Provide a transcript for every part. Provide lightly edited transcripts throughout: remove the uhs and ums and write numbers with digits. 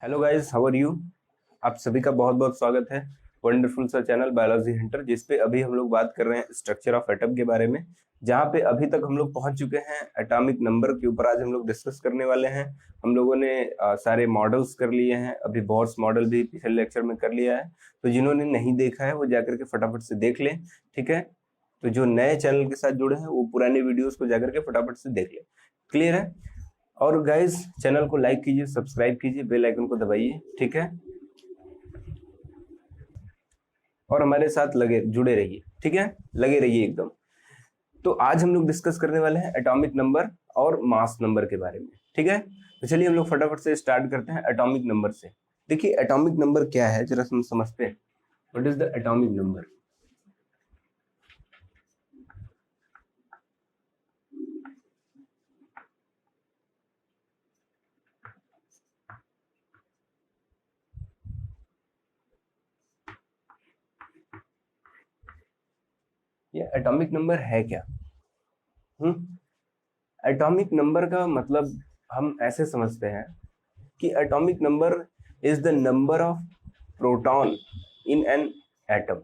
Hello guys, how are you. आप सभी का बहुत बहुत स्वागत है वंडरफुल सा चैनल बायोलॉजी हंटर, जिसपे अभी हम लोग बात कर रहे हैं स्ट्रक्चर ऑफ एटम के बारे में। जहाँ पे अभी तक हम लोग पहुंच चुके हैं एटॉमिक नंबर के ऊपर आज हम लोग डिस्कस करने वाले हैं। हम लोगों ने सारे मॉडल्स कर लिए हैं, अभी बोर्स मॉडल भी पिछले लेक्चर में कर लिया है। तो जिन्होंने नहीं देखा है वो जाकर के फटाफट से देख लें, ठीक है। तो जो नए चैनल के साथ जुड़े हैं वो पुराने वीडियोस को जाकर के फटाफट से देख लें। क्लियर है। और गाइस, चैनल को लाइक कीजिए, सब्सक्राइब कीजिए, बेल आइकन को दबाइए, ठीक है। और हमारे साथ लगे जुड़े रहिए, ठीक है, लगे रहिए एकदम। तो आज हम लोग डिस्कस करने वाले हैं एटॉमिक नंबर और मास नंबर के बारे में, ठीक है। तो चलिए हम लोग फटाफट से स्टार्ट करते हैं एटॉमिक नंबर से। देखिए एटॉमिक नंबर क्या है, जरा हम समझते हैं। What is the atomic number. ये एटॉमिक नंबर है क्या। एटॉमिक नंबर का मतलब हम ऐसे समझते हैं कि atomic number is the number of proton in an atom,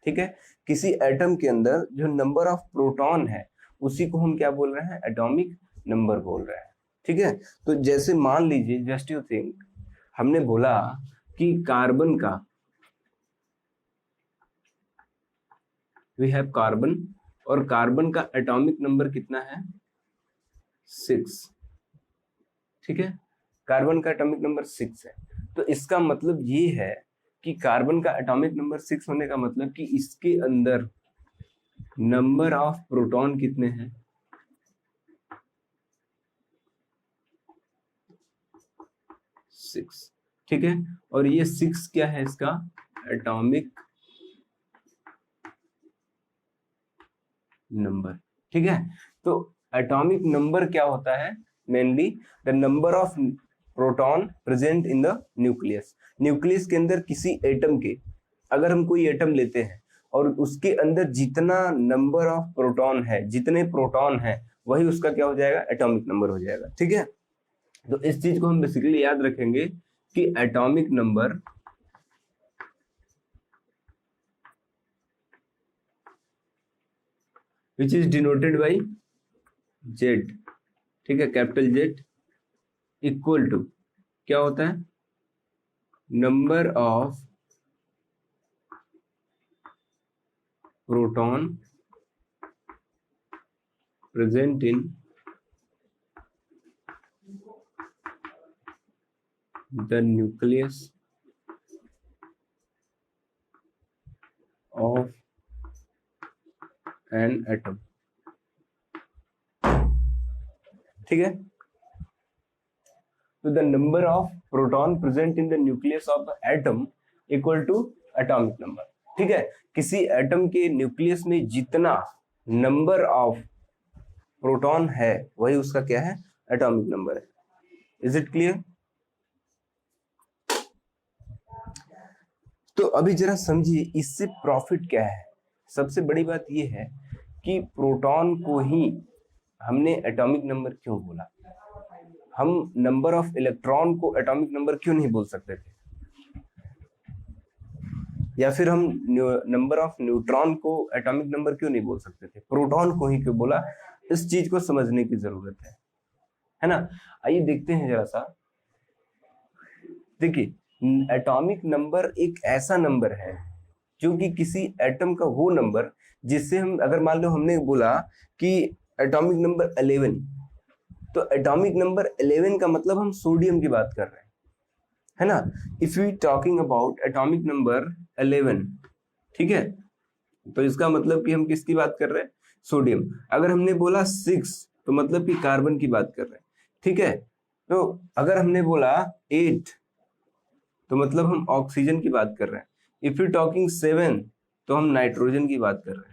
ठीक है। किसी एटम के अंदर जो नंबर ऑफ प्रोटॉन है उसी को हम क्या बोल रहे हैं, एटॉमिक नंबर बोल रहे हैं, ठीक है। तो जैसे मान लीजिए, जस्ट यू थिंक, हमने बोला कि कार्बन का, वी हैव कार्बन, और कार्बन का एटॉमिक नंबर कितना है, 6, ठीक है। कार्बन का एटॉमिक नंबर 6 है। तो इसका मतलब ये है कि कार्बन का एटॉमिक नंबर 6 होने का मतलब कि इसके अंदर नंबर ऑफ प्रोटॉन कितने हैं, 6, ठीक है। और ये 6 क्या है, इसका एटॉमिक नंबर, ठीक है। तो एटॉमिक नंबर क्या होता है, mainly the number of proton present in the nucleus. Nucleus के अंदर किसी एटम के, अगर हम कोई एटम लेते हैं और उसके अंदर जितना नंबर ऑफ प्रोटॉन है, जितने प्रोटॉन है, वही उसका क्या हो जाएगा, एटॉमिक नंबर हो जाएगा, ठीक है। तो इस चीज को हम बेसिकली याद रखेंगे कि atomic number which is denoted by Z, ठीक है, कैपिटल जेड, इक्वल टू क्या होता है, number of proton present in the nucleus of an atom, ठीक है। तो the number of proton present in the nucleus of atom equal to atomic number, ठीक है। किसी एटम के न्यूक्लियस में जितना नंबर ऑफ प्रोटॉन है वही उसका क्या है, एटॉमिक नंबर है। Is it clear. तो अभी जरा समझिए इससे प्रॉफिट क्या है। सबसे बड़ी बात यह है कि प्रोटॉन को ही हमने एटॉमिक नंबर क्यों बोला। हम नंबर ऑफ इलेक्ट्रॉन को एटॉमिक नंबर क्यों नहीं बोल सकते थे, या फिर हम नंबर ऑफ न्यूट्रॉन को एटॉमिक नंबर क्यों नहीं बोल सकते थे, प्रोटॉन को ही क्यों बोला। इस चीज को समझने की जरूरत है ना। आइए देखते हैं जरा सा। देखिए एटॉमिक नंबर एक ऐसा नंबर है जो कि किसी एटम का वो नंबर जिससे हम, अगर मान लो हमने बोला कि एटॉमिक नंबर 11, तो एटॉमिक नंबर 11 का मतलब हम सोडियम की बात कर रहे हैं, है ना। If we talking about atomic number 11, ठीक है, तो इसका मतलब कि हम किसकी बात कर रहे हैं, सोडियम। अगर हमने बोला 6 तो मतलब कि कार्बन की बात कर रहे हैं, ठीक है। तो अगर हमने बोला 8 तो मतलब हम ऑक्सीजन की बात कर रहे हैं। इफ यू टॉकिंग 7 तो हम नाइट्रोजन की बात कर रहे हैं।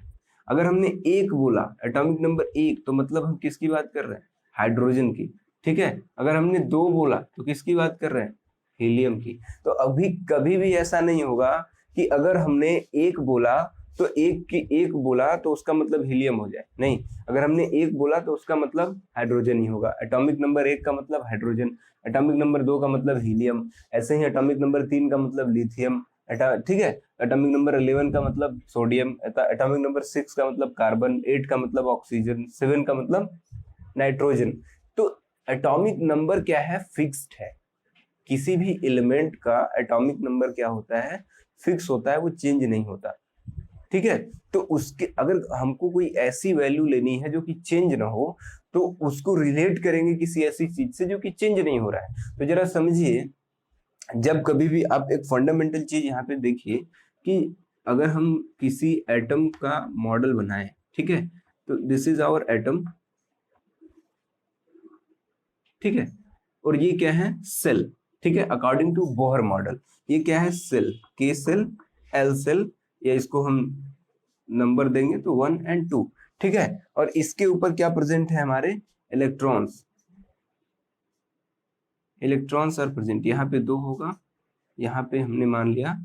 अगर हमने 1 बोला, एटॉमिक नंबर 1, तो मतलब हम किसकी बात कर रहे हैं, हाइड्रोजन की, ठीक है। अगर हमने 2 बोला तो किसकी बात कर रहे हैं, हीलियम की। तो अभी कभी भी ऐसा नहीं होगा कि अगर हमने 1 बोला तो एक बोला तो उसका मतलब हीलियम हो जाए, नहीं, अगर हमने एक बोला तो उसका मतलब हाइड्रोजन ही होगा। एटॉमिक नंबर 1 का मतलब हाइड्रोजन, एटॉमिक नंबर 2 का मतलब हीलियम, ऐसे ही एटॉमिक नंबर 3 का मतलब लिथियम, ठीक है। एटॉमिक नंबर 11 का मतलब सोडियम, एटॉमिक नंबर 6 का मतलब कार्बन, 8 का मतलब ऑक्सीजन, 7 का मतलब नाइट्रोजन। तो एटॉमिक नंबर क्या है, फिक्स्ड है। किसी भी एलिमेंट का एटॉमिक नंबर क्या होता है, फिक्स होता है, वो चेंज नहीं होता, ठीक है। तो उसके अगर हमको कोई ऐसी वैल्यू लेनी है जो कि चेंज ना हो, तो उसको रिलेट करेंगे किसी ऐसी चीज से जो कि चेंज नहीं हो रहा है। तो जरा समझिए, जब कभी भी आप एक फंडामेंटल चीज यहाँ पे देखिए कि अगर हम किसी एटम का मॉडल बनाएं, ठीक है, तो दिस इज आवर एटम, ठीक है, और ये क्या है, सेल, ठीक है, अकॉर्डिंग टू बोहर मॉडल। ये क्या है, सेल, के सेल, एल सेल, या इसको हम नंबर देंगे तो 1 और 2, ठीक है। और इसके ऊपर क्या प्रेजेंट है, हमारे इलेक्ट्रॉन्स, इलेक्ट्रॉन्स आर प्रेजेंट। यहाँ पे 2 होगा, यहाँ पे हमने मान लिया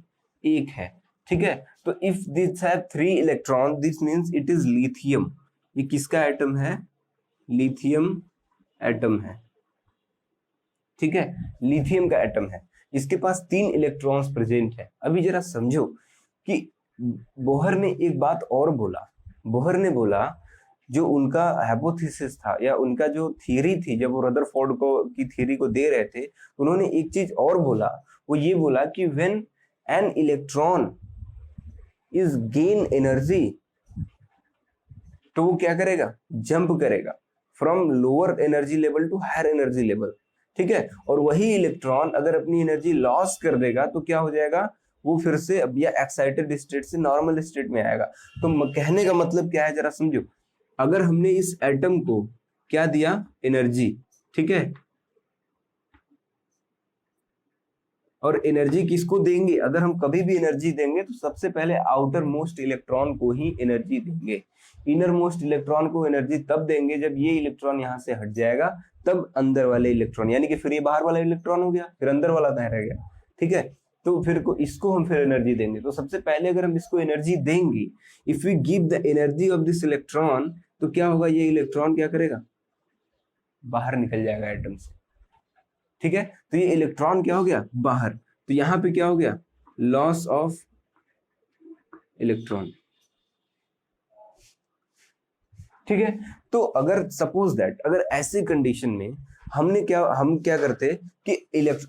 1 है, ठीक है। तो if this have 3 electron, this means it is lithium. ये किसका एटम है, लिथियम एटम है, ठीक है, लिथियम का एटम है। इसके पास 3 इलेक्ट्रॉन्स प्रेजेंट है। अभी जरा समझो कि बोहर ने एक बात और बोला। बोहर ने बोला, जो उनका हाइपोथेसिस था या उनका जो थ्योरी थी, जब वो रदरफोर्ड को की थ्योरी को दे रहे थे, उन्होंने एक चीज और बोला। वो ये बोला कि when an electron is gain energy, तो वो क्या करेगा, जंप करेगा from lower energy level to higher energy level, ठीक है। और वही इलेक्ट्रॉन अगर अपनी एनर्जी लॉस कर देगा तो क्या हो जाएगा, वो फिर से अब या एक्साइटेड स्टेट से नॉर्मल स्टेट में आएगा। तो कहने का मतलब क्या है, जरा समझो। अगर हमने इस एटम को क्या दिया, एनर्जी, ठीक है, और एनर्जी किसको देंगे, अगर हम कभी भी एनर्जी देंगे तो सबसे पहले आउटर मोस्ट इलेक्ट्रॉन को ही एनर्जी देंगे। इनर मोस्ट इलेक्ट्रॉन को एनर्जी तब देंगे जब ये इलेक्ट्रॉन यहाँ से हट जाएगा, तब अंदर वाले इलेक्ट्रॉन, यानी कि फिर ये बाहर वाला इलेक्ट्रॉन हो गया, फिर अंदर वाला रह गया, ठीक है। तो फिर इसको हम फिर एनर्जी देंगे। तो सबसे पहले अगर हम इसको एनर्जी देंगे, if we give the energy of this electron, तो क्या होगा, ये इलेक्ट्रॉन क्या करेगा, बाहर निकल जाएगा एटम से, ठीक है। तो ये इलेक्ट्रॉन क्या हो गया, बाहर। तो यहां पे क्या हो गया, लॉस ऑफ इलेक्ट्रॉन, ठीक है। तो अगर सपोज दैट, अगर ऐसे कंडीशन में हम क्या करते कि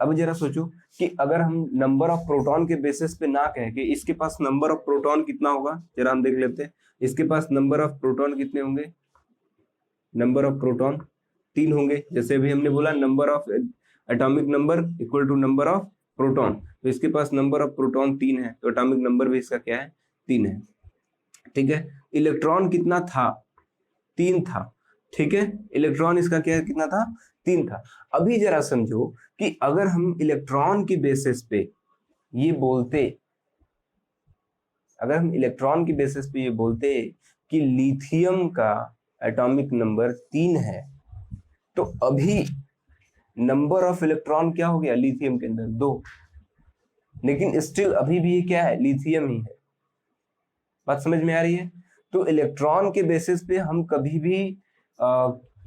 अब जरा सोचो कि अगर हम नंबर ऑफ प्रोटॉन के बेसिस पे ना कह के इसके पास नंबर ऑफ प्रोटॉन कितना होगा, जरा हम देख लेते हैं। इसके पास नंबर ऑफ प्रोटॉन कितने होंगे, नंबर ऑफ प्रोटॉन 3 होंगे। जैसे अभी हमने बोला number of atomic number equal to number of proton, तो इसके पास नंबर ऑफ प्रोटॉन 3 है, तो एटॉमिक नंबर भी इसका क्या है, 3 है, ठीक है। इलेक्ट्रॉन कितना था, 3 था, ठीक है। इलेक्ट्रॉन इसका क्या कितना था, 3 था। अभी जरा समझो कि अगर हम इलेक्ट्रॉन की बेसिस पे ये बोलते, अगर हम इलेक्ट्रॉन की बेसिस पे ये बोलते कि लिथियम का एटॉमिक नंबर 3 है, तो अभी नंबर ऑफ इलेक्ट्रॉन क्या हो गया लिथियम के अंदर, 2, लेकिन स्टिल अभी भी ये क्या है, लिथियम ही है। बात समझ में आ रही है। तो इलेक्ट्रॉन के बेसिस पे हम कभी भी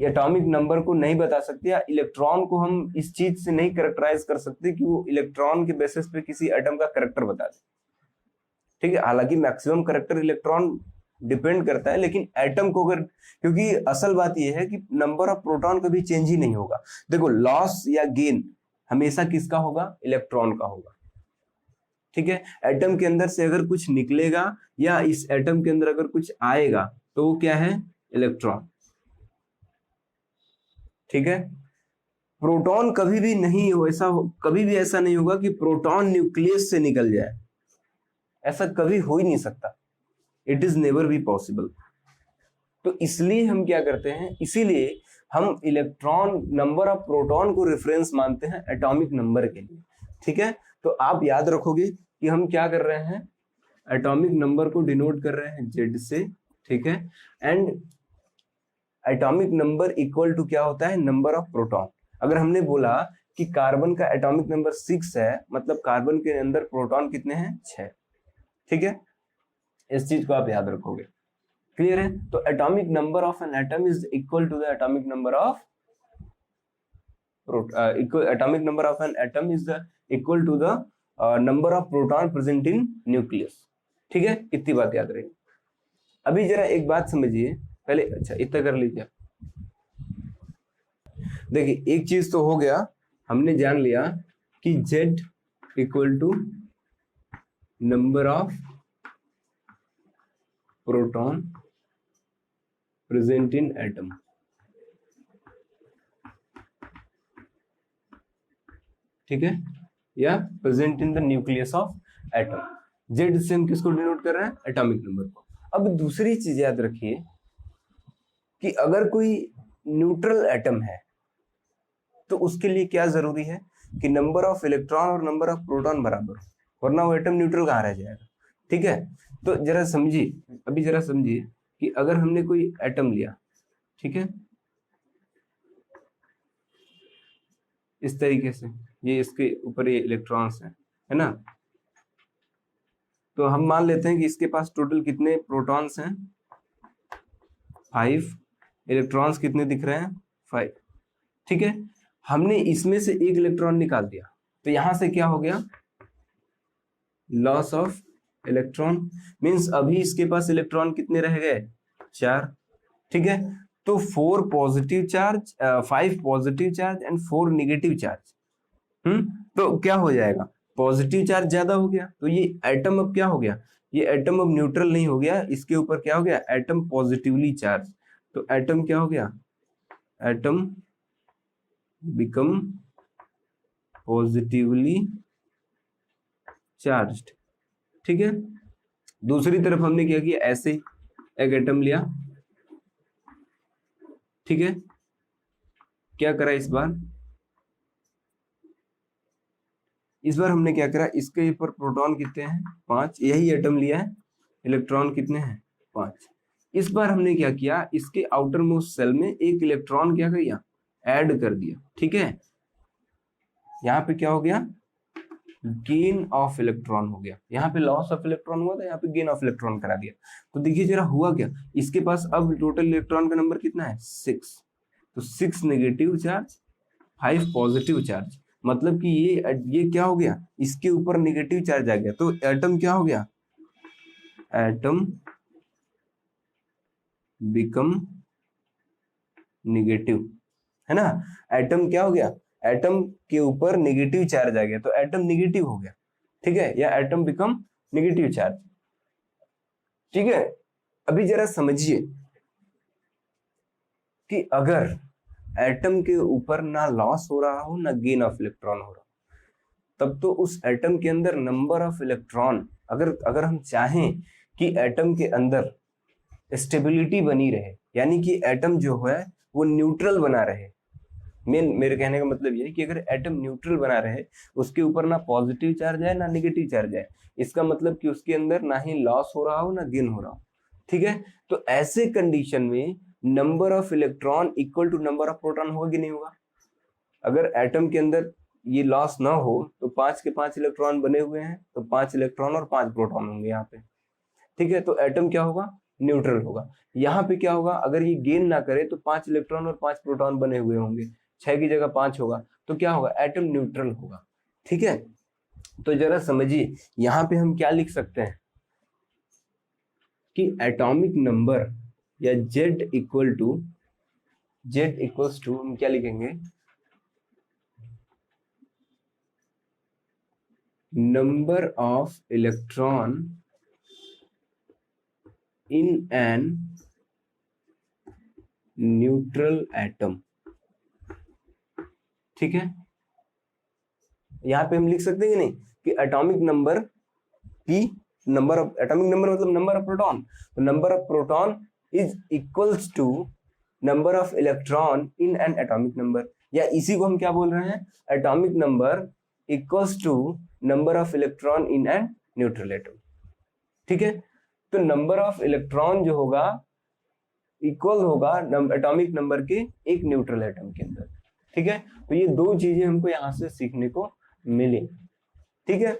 एटॉमिक नंबर को नहीं बता सकते, या इलेक्ट्रॉन को हम इस चीज से नहीं कैरेक्टराइज कर सकते कि वो इलेक्ट्रॉन के बेसिस पे किसी एटम का कैरेक्टर बता दे, ठीक है। हालांकि मैक्सिमम कैरेक्टर इलेक्ट्रॉन डिपेंड करता है, लेकिन एटम को अगर, क्योंकि असल बात यह है कि नंबर ऑफ प्रोटॉन कभी चेंज ही नहीं होगा। देखो, लॉस या गेन हमेशा किसका होगा, इलेक्ट्रॉन का होगा, ठीक है। एटम के अंदर से अगर कुछ निकलेगा या इस एटम के अंदर अगर कुछ आएगा तो वो क्या है, इलेक्ट्रॉन, ठीक है। प्रोटॉन कभी भी नहीं हो, कभी भी ऐसा नहीं होगा कि प्रोटॉन न्यूक्लियस से निकल जाए, ऐसा कभी हो ही नहीं सकता, it is never be possible. तो इसलिए हम क्या करते हैं, इसीलिए हम इलेक्ट्रॉन, नंबर ऑफ प्रोटॉन को रेफरेंस मानते हैं एटॉमिक नंबर के लिए, ठीक है। तो आप याद रखोगे कि हम क्या कर रहे हैं, एटॉमिक नंबर को डिनोट कर रहे हैं जेड से, ठीक है। And atomic number equal to क्या होता है, नंबर ऑफ प्रोटॉन। अगर हमने बोला कि कार्बन का एटॉमिक नंबर 6 है, मतलब कार्बन के अंदर प्रोटॉन कितने हैं, 6, ठीक है। इस चीज को आप याद रखोगे। क्लियर है? तो atomic number of an atom is equal to the atomic number of atomic number of an atom is equal to the number of proton present in nucleus। ठीक है, इतनी बात याद रही। अभी जरा एक बात समझिए पहले, अच्छा इतना कर लीजिए। देखिए एक चीज तो हो गया, हमने जान लिया कि Z equal to number of proton present in atom. ठीक है, या present in the nucleus of atom. Z से हम किसको डिनोट कर रहे हैं? एटॉमिक नंबर को। अब दूसरी चीज याद रखिए कि अगर कोई न्यूट्रल एटम है तो उसके लिए क्या जरूरी है कि नंबर ऑफ इलेक्ट्रॉन और नंबर ऑफ प्रोटॉन बराबर हो, वरना वो एटम न्यूट्रल कहाँ रह जाएगा। ठीक है, तो जरा समझिए, अभी जरा समझिए कि अगर हमने कोई एटम लिया, ठीक है, इस तरीके से, ये इसके ऊपर ये इलेक्ट्रॉन्स है ना, तो हम मान लेते हैं कि इसके पास टोटल कितने प्रोटॉन्स हैं? 5। इलेक्ट्रॉन्स कितने दिख रहे हैं? 5। ठीक है, हमने इसमें से एक इलेक्ट्रॉन निकाल दिया, तो यहां से क्या हो गया? Loss of electron. मींस अभी इसके पास इलेक्ट्रॉन कितने रह गए? 4। ठीक है, तो 4 positive charge, 5 positive charge and 4 negative charge. तो क्या हो जाएगा? पॉजिटिव चार्ज ज्यादा हो गया, तो ये एटम अब क्या हो गया? ये एटम अब न्यूट्रल नहीं हो गया, इसके ऊपर क्या हो गया? Atom positively charge. तो एटम क्या हो गया? Atom become positively charged. ठीक है, दूसरी तरफ हमने क्या किया? ऐसे ही एक एटम लिया, ठीक है, क्या करा इस बार? इस बार हमने क्या करा? इसके ऊपर प्रोटॉन कितने हैं? 5। यही एटम लिया है, इलेक्ट्रॉन कितने हैं? 5। इस बार हमने क्या किया? इसके आउटर मोस्ट सेल में एक इलेक्ट्रॉन क्या किया? ऐड कर दिया। ठीक है, यहाँ पे क्या हो गया? गेन ऑफ इलेक्ट्रॉन हो गया। यहाँ पे लॉस ऑफ इलेक्ट्रॉन हुआ था, यहाँ पे गेन ऑफ इलेक्ट्रॉन करा दिया। तो देखिए जरा हुआ क्या, इसके पास अब टोटल इलेक्ट्रॉन का नंबर कितना है? 6। तो 6 नेगेटिव चार्ज, 5 पॉजिटिव चार्ज, मतलब कि ये क्या हो गया? इसके ऊपर नेगेटिव चार्ज आ गया, तो एटम क्या हो गया? एटम बिकम नेगेटिव, है ना। एटम क्या हो गया? एटम के ऊपर नेगेटिव चार्ज आ गया, तो एटम नेगेटिव हो गया। ठीक है, या एटम बिकम नेगेटिव चार्ज। ठीक है, अभी जरा समझिए कि अगर एटम के ऊपर ना लॉस हो रहा हो ना गेन ऑफ इलेक्ट्रॉन हो रहा, तब तो उस एटम के अंदर नंबर ऑफ इलेक्ट्रॉन, अगर हम चाहें कि एटम के अंदर स्टेबिलिटी बनी रहे, यानी कि एटम जो है वो न्यूट्रल बना रहे। मेरे कहने का मतलब ये है कि अगर एटम न्यूट्रल बना रहे, उसके ऊपर ना पॉजिटिव चार्ज है ना नेगेटिव चार्ज है, इसका मतलब कि उसके अंदर ना ही लॉस हो रहा हो ना गेन हो रहा हो। ठीक है, तो ऐसे कंडीशन में number of electron equal to number of proton होगा कि नहीं होगा? अगर एटम के अंदर ये लॉस ना हो तो 5 के 5 इलेक्ट्रॉन बने हुए हैं, तो 5 इलेक्ट्रॉन और 5 प्रोटॉन होंगे यहाँ पे। ठीक है, तो एटम क्या होगा? न्यूट्रल होगा। यहाँ पे क्या होगा? अगर ये गेन ना करे तो 5 इलेक्ट्रॉन और 5 प्रोटॉन बने हुए होंगे, 6 की जगह 5 होगा, तो क्या होगा? एटम न्यूट्रल होगा। ठीक है, तो जरा समझिए यहाँ पे हम क्या लिख सकते हैं कि एटॉमिक नंबर या Z इक्वल्स टू हम क्या लिखेंगे? Number of electron in an neutral atom. ठीक है, यहां पे हम लिख सकते हैं कि नहीं कि एटॉमिक नंबर की नंबर ऑफ एटॉमिक नंबर मतलब नंबर ऑफ प्रोटॉन, तो number of proton is equals to number of electron in an atomic number, या इसी को हम क्या बोल रहे हैं? Atomic number equals to number of electron in an neutral atom. ठीक है, तो नंबर ऑफ इलेक्ट्रॉन जो होगा इक्वल होगा एटॉमिक नंबर के एक न्यूट्रल एटम के अंदर। ठीक है, तो ये दो चीजें हमको यहां से सीखने को मिली। ठीक है,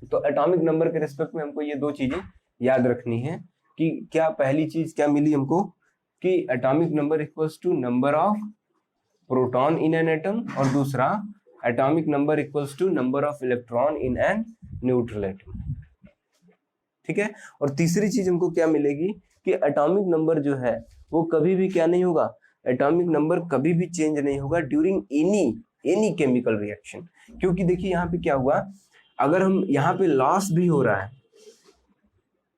तो एटॉमिक नंबर के रिस्पेक्ट में हमको ये दो चीजें याद रखनी है कि क्या पहली चीज क्या मिली हमको कि atomic number equals to number of proton in an atom, और दूसरा atomic number equals to number of electron in an neutral atom. ठीक है, और तीसरी चीज हमको क्या मिलेगी कि एटॉमिक नंबर जो है वो कभी भी क्या नहीं होगा, एटॉमिक नंबर कभी भी चेंज नहीं होगा ड्यूरिंग एनी केमिकल रिएक्शन। क्योंकि देखिए यहाँ पे क्या हुआ, अगर हम यहाँ पे लॉस भी हो रहा है,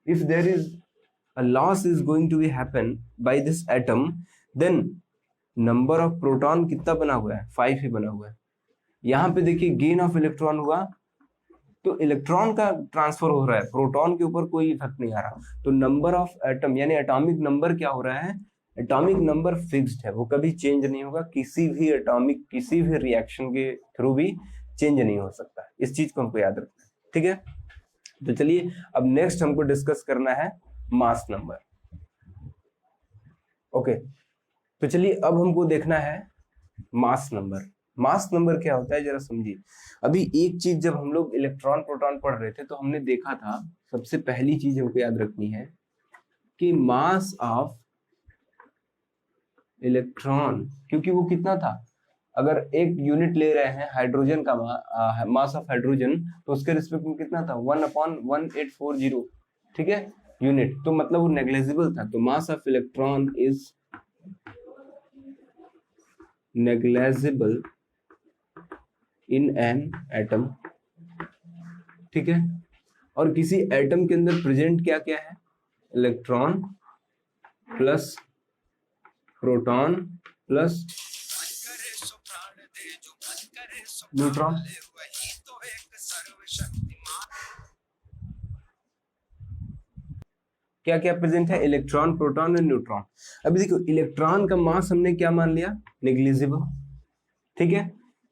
if there is a loss is going to be happen by this atom, then number of proton कितना बना हुआ है, 5 ही बना हुआ है। यहाँ पे देखिए गेन ऑफ इलेक्ट्रॉन हुआ तो इलेक्ट्रॉन का ट्रांसफर हो रहा है, प्रोटॉन के ऊपर कोई इफेक्ट नहीं आ रहा। तो नंबर ऑफ एटम यानी एटॉमिक नंबर क्या हो रहा है, एटॉमिक नंबर फिक्स्ड है, वो कभी चेंज नहीं होगा, किसी भी एटॉमिक किसी भी रिएक्शन के थ्रू भी चेंज नहीं हो सकता। इस चीज को हमको याद रखना है, ठीक है। तो चलिए अब नेक्स्ट हमको डिस्कस करना है मास नंबर। ओके, तो चलिए अब हमको देखना है मास नंबर। मास नंबर क्या होता है जरा समझिए। अभी एक चीज जब हम लोग इलेक्ट्रॉन प्रोटॉन पढ़ रहे थे तो हमने देखा था, सबसे पहली चीज हमको याद रखनी है कि मास ऑफ इलेक्ट्रॉन, क्योंकि वो कितना था, अगर एक यूनिट ले रहे हैं हाइड्रोजन का मास ऑफ हाइड्रोजन, तो उसके रिस्पेक्ट में कितना था 1/1840, ठीक है, यूनिट, तो मतलब वो नेग्लिजिबल था। तो mass of electron is negligible in an atom, ठीक है। और किसी एटम के अंदर प्रेजेंट क्या क्या है, electron plus proton plus neutron. क्या क्या प्रेजेंट है, इलेक्ट्रॉन प्रोटॉन और न्यूट्रॉन। अभी देखो इलेक्ट्रॉन का मास हमने क्या मान लिया, नेग्लिजिबल, ठीक है।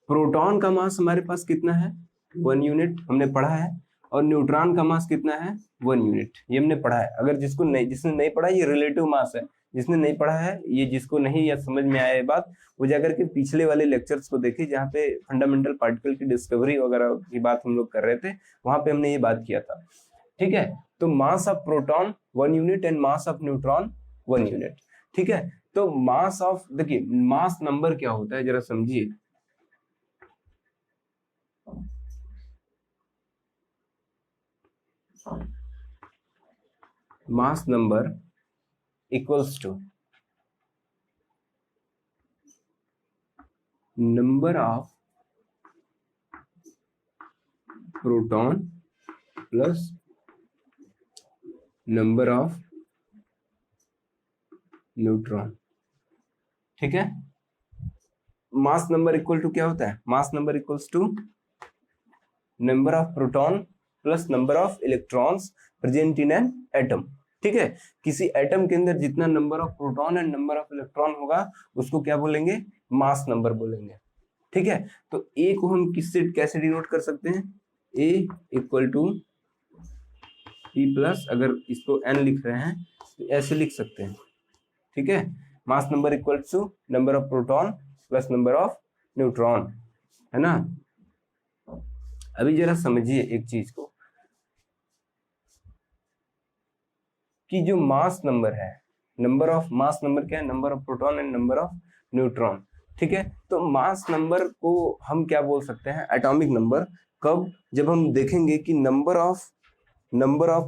प्रोटॉन का मास हमारे पास कितना है 1 यूनिट, हमने पढ़ा है, और न्यूट्रॉन का मास कितना है 1 यूनिट, ये हमने पढ़ा है। अगर जिसने नहीं पढ़ा, ये रिलेटिव मास है, जिसने नहीं पढ़ा है, ये जिसको नहीं या समझ में आया ये बात, वो जाकर के पिछले वाले लेक्चर्स को देखिए जहाँ पे फंडामेंटल पार्टिकल की डिस्कवरी वगैरह की बात हम लोग कर रहे थे, वहां पे हमने ये बात किया था, ठीक है। तो mass of proton 1 unit and mass of neutron 1 unit, ठीक है। तो मास ऑफ, देखिए मास नंबर क्या होता है जरा समझिए। Mass number equals to number of proton plus number of neutron, ठीक है। मास नंबर इक्वल टू क्या होता है, mass number equals to number of proton plus number of electrons present in an atom, ठीक है। किसी एटम के अंदर जितना number of proton and number of electron होगा उसको क्या बोलेंगे, मास नंबर बोलेंगे, ठीक है। तो ए को हम किससे कैसे डिनोट कर सकते हैं, ए इक्वल टू पी प्लस, अगर इसको एन लिख रहे हैं तो ऐसे लिख सकते हैं, ठीक है। Mass number equal to number of proton plus number of neutron, है ना। अभी जरा समझिए एक चीज को कि जो मास नंबर है, नंबर ऑफ मास नंबर क्या है, number of proton and number of neutron, ठीक है। तो मास नंबर को हम क्या बोल सकते हैं, एटॉमिक नंबर, कब, जब हम देखेंगे कि number of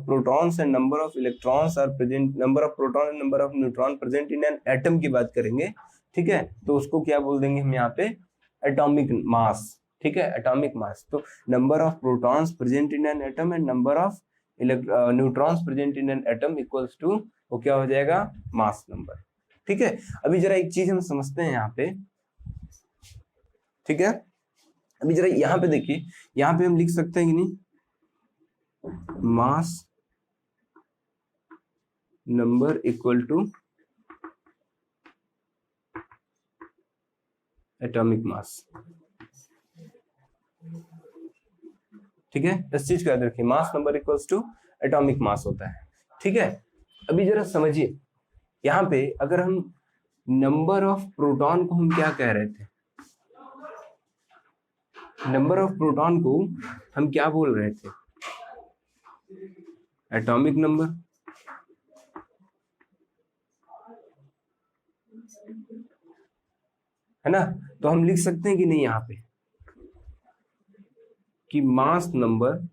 protons and number of electrons are present, number of proton and number of neutron present in an atom की बात करेंगे, ठीक है। तो उसको क्या बोल देंगे हम यहाँ पे, एटॉमिक मास, ठीक है, एटॉमिक मास। तो number of protons present in an atom and number of neutrons present in an atom equals to, वो क्या हो जाएगा, मास नंबर, ठीक है। अभी जरा एक चीज हम समझते हैं यहाँ पे, ठीक है। अभी जरा यहाँ पे देखिए, यहाँ पे हम लिख सकते हैं कि नहीं, mass number equal to atomic mass, ठीक है। इस चीज को याद रखिए, mass number equals to atomic mass होता है, ठीक है। अभी जरा समझिए, यहाँ पे अगर हम नंबर ऑफ प्रोटॉन को हम क्या कह रहे थे, नंबर ऑफ प्रोटॉन को हम क्या बोल रहे थे, एटॉमिक नंबर है ना, तो हम लिख सकते हैं कि नहीं यहाँ पे कि mass number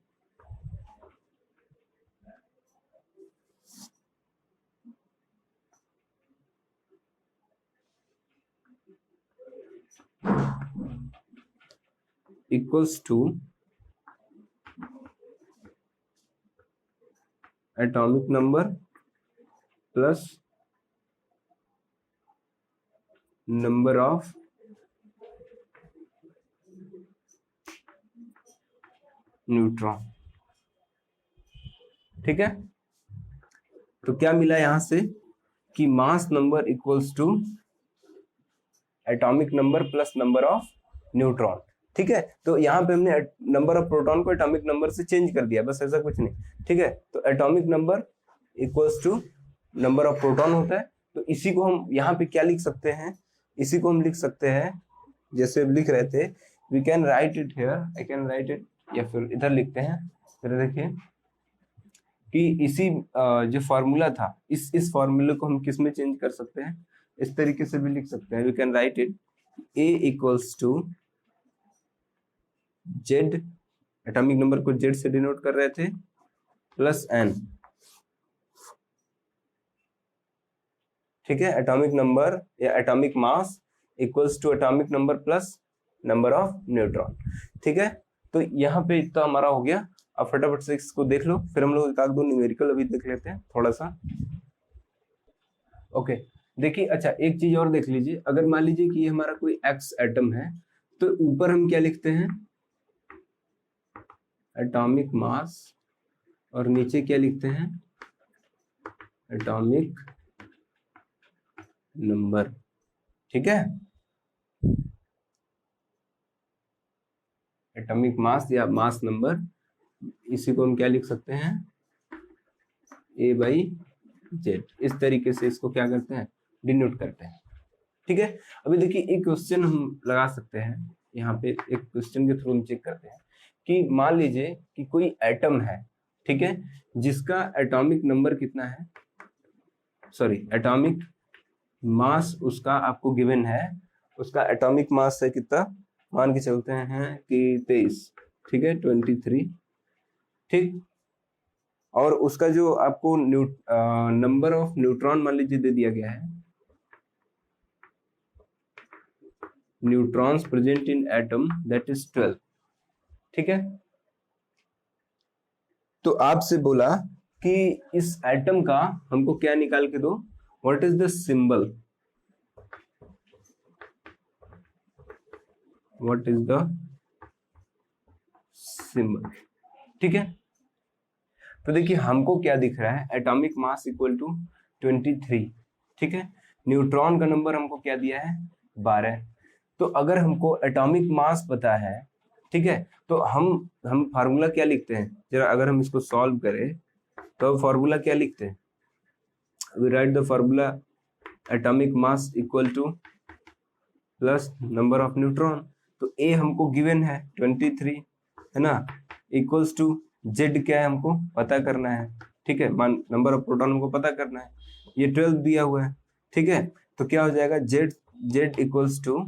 equals to atomic number plus number of neutron. ठीक है, तो क्या मिला यहां से कि mass number equals to atomic number plus number of neutron. ठीक है, तो यहाँ पे हमने नंबर ऑफ प्रोटॉन को एटॉमिक नंबर से चेंज कर दिया, बस ऐसा कुछ नहीं। ठीक है, तो atomic number equals to number of proton होता है। तो इसी को हम यहाँ पे क्या लिख सकते हैं, इसी को हम लिख सकते हैं जैसे अब लिख रहे थे, we can write it here, I can write it, या फिर इधर लिखते हैं। फिर देखिए कि इसी जो फॉर्मूला था, इस फॉर्मूले को हम किस में चेंज कर सकते हैं, इस तरीके से भी लिख सकते हैं। We can write it A equals to Z, atomic number को जेड से डिनोट कर रहे थे, प्लस एन। ठीक है, एटॉमिक नंबर या atomic mass equals to atomic number plus number of neutron. ठीक है, तो यहाँ पे इतना हमारा हो गया। अब फटाफट से इसको देख लो, फिर हम लोग एक आध दो न्यूमेरिकल अभी देख लेते हैं थोड़ा सा। ओके, देखिए, अच्छा एक चीज और देख लीजिए, अगर मान लीजिए कि ये हमारा कोई एक्स एटम है, तो ऊपर हम क्या लिखते हैं, एटॉमिक मास, और नीचे क्या लिखते हैं, एटॉमिक नंबर। ठीक है, एटॉमिक मास या मास नंबर, इसी को हम क्या लिख सकते हैं, A/Z। इस तरीके से इसको क्या करते हैं, डिनोट करते हैं। ठीक है, अभी देखिए एक क्वेश्चन हम लगा सकते हैं यहाँ पे, एक क्वेश्चन के थ्रू हम चेक करते हैं कि मान लीजिए कि कोई एटम है, ठीक है, जिसका एटॉमिक नंबर कितना है, सॉरी एटॉमिक मास उसका आपको गिवन है, उसका एटॉमिक मास है कितना, मान के चलते हैं कि 23, ठीक है, 23। ठीक, और उसका जो आपको नंबर ऑफ न्यूट्रॉन मान लीजिए दे दिया गया है, neutrons present in atom that is 12। ठीक है, तो आपसे बोला कि इस एटम का हमको क्या निकाल के दो, what is the symbol, what is the symbol. ठीक है, तो देखिए हमको क्या दिख रहा है, एटॉमिक मास इक्वल टू 23। ठीक है, न्यूट्रॉन का नंबर हमको क्या दिया है, 12। तो अगर हमको एटॉमिक मास पता है, ठीक है, तो हम फार्मूला क्या लिखते हैं, जरा अगर हम इसको सॉल्व करें तो फार्मूला क्या लिखते हैं, we write the formula atomic mass equal to plus number of neutron. तो ए हमको गिवन है 23, है ना, इक्वल्स टू जेड क्या है हमको पता करना है। ठीक है, मान नंबर ऑफ प्रोटॉन हमको पता करना है, ये 12 दिया हुआ है। ठीक है, तो क्या हो जाएगा, जेड इक्वल्स टू,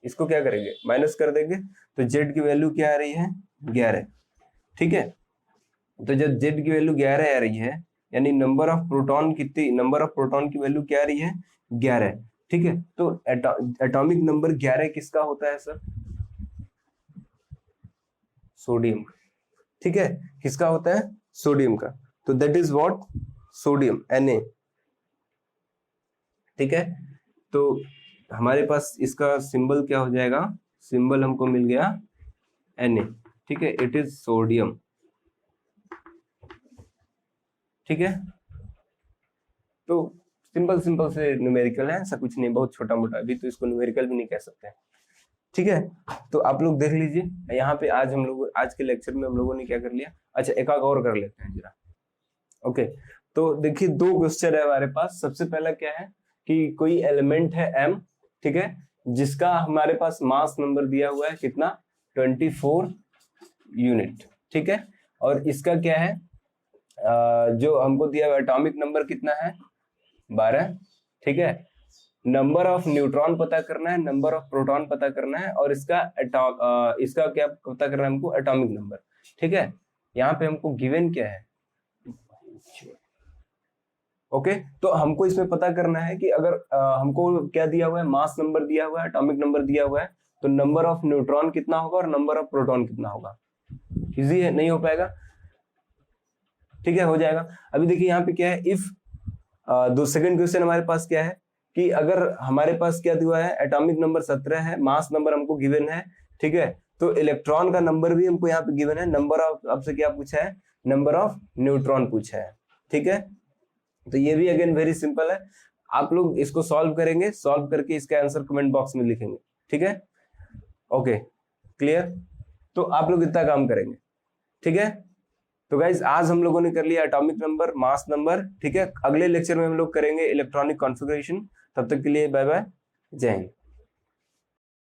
इसको क्या करेंगे, माइनस कर देंगे, तो जेड की वैल्यू क्या आ रही है, 11। ठीक है, तो जब जेड की वैल्यू 11 आ रही है, यानी नंबर ऑफ प्रोटॉन कितनी, नंबर ऑफ प्रोटॉन की वैल्यू क्या आ रही है, 11। ठीक है, तो एटॉमिक नंबर 11 किसका होता है सर, सोडियम का। ठीक है, किसका होता है, सोडियम का, तो that is what, sodium, Na। ठीक है, तो हमारे पास इसका सिंबल क्या हो जाएगा, सिंबल हमको मिल गया Na। ठीक है, इट इज सोडियम। ठीक है, तो सिंपल सिंपल से न्यूमेरिकल है, ऐसा कुछ नहीं, बहुत छोटा मोटा, अभी तो इसको न्यूमेरिकल भी नहीं कह सकते। ठीक है, तो आप लोग देख लीजिए यहाँ पे, आज हम लोग आज के लेक्चर में हम लोगों ने क्या कर लिया, अच्छा एक और कर लेते हैं जरा। ओके, तो देखिए दो क्वेश्चन है हमारे पास। सबसे पहला क्या है कि कोई एलिमेंट है M, ठीक है, जिसका हमारे पास मास नंबर दिया हुआ है कितना, 24 यूनिट। ठीक है, और इसका क्या है, जो हमको दिया हुआ एटॉमिक नंबर कितना है 12, ठीक है। नंबर ऑफ न्यूट्रॉन पता करना है, नंबर ऑफ प्रोटॉन पता करना है, और इसका क्या पता करना है हमको, एटॉमिक नंबर, ठीक है। यहाँ पे हमको गिवन क्या है, ओके। तो हमको इसमें पता करना है कि अगर हमको क्या दिया हुआ है, मास नंबर दिया हुआ है, एटॉमिक नंबर दिया हुआ है, तो नंबर ऑफ न्यूट्रॉन कितना होगा और नंबर ऑफ प्रोटॉन कितना होगा। इजी है, नहीं हो पाएगा, ठीक है, हो जाएगा। अभी देखिए यहाँ पे क्या है, इफ दो सेकंड क्वेश्चन हमारे पास क्या है कि अगर हमारे पास क्या दिया है, एटॉमिक नंबर 17 है, मास नंबर हमको गिवन है, ठीक है, तो इलेक्ट्रॉन का नंबर भी हमको यहाँ पे गिवन है, नंबर ऑफ, आपसे क्या पूछा है, नंबर ऑफ न्यूट्रॉन पूछा है, ठीक है। तो ये भी अगेन वेरी सिंपल है, आप लोग इसको सॉल्व करेंगे, सॉल्व करके इसका आंसर कमेंट बॉक्स में लिखेंगे, ठीक है, ओके, क्लियर। तो आप लोग इतना काम करेंगे, ठीक है। तो गाइज आज हम लोगों ने कर लिया एटॉमिक नंबर, मास नंबर, ठीक है। अगले लेक्चर में हम लोग करेंगे इलेक्ट्रॉनिक कॉन्फ़िगरेशन। तब तक के लिए बाय बाय, जय हिंद।